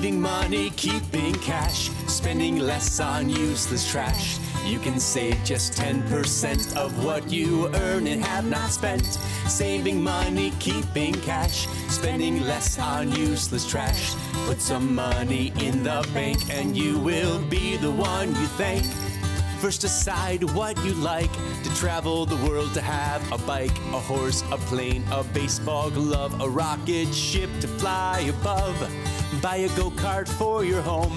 Saving money, keeping cash, spending less on useless trash. You can save just 10% of what you earn and have not spent. Saving money, keeping cash, spending less on useless trash. Put some money in the bank and you will be the one you thank. First decide what you like, to travel the world, to have a bike, a horse, a plane, a baseball glove, a rocket ship to fly above. Buy a go-kart for your home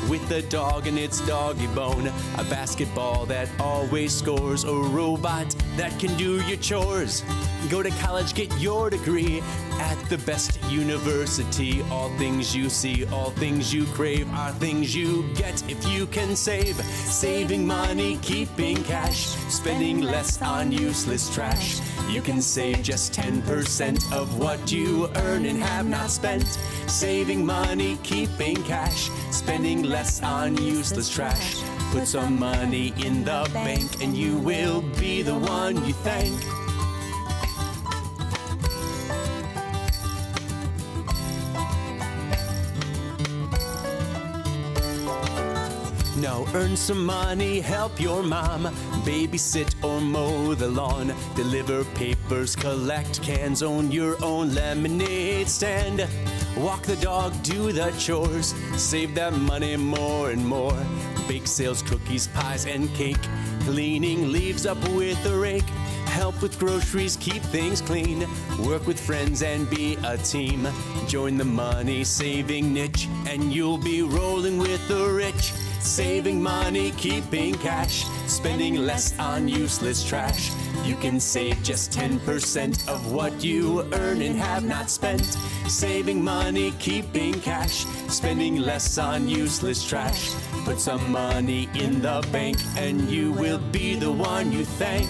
with a dog and its doggy bone, a basketball that always scores, a robot that can do your chores. Go to college, get your degree at the best university. All things you see, all things you crave are things you get if you can save. Saving money, keeping cash, spending less on useless trash. You can save just 10% of what you earn and have not spent. Saving money, keeping cash, spending less on useless trash. Put some money in the bank and you will be the one you thank. Now earn some money, help your mom, babysit or mow the lawn, deliver papers, collect cans, own your own lemonade stand. Walk the dog, do the chores, save that money more and more. Bake sales, cookies, pies, and cake, cleaning leaves up with a rake. Help with groceries, keep things clean, work with friends and be a team. Join the money saving niche and you'll be rolling with the rich. Saving money, keeping cash, spending less on useless trash. You can save just 10% of what you earn and have not spent. Saving money, keeping cash, spending less on useless trash. Put some money in the bank and you will be the one you thank.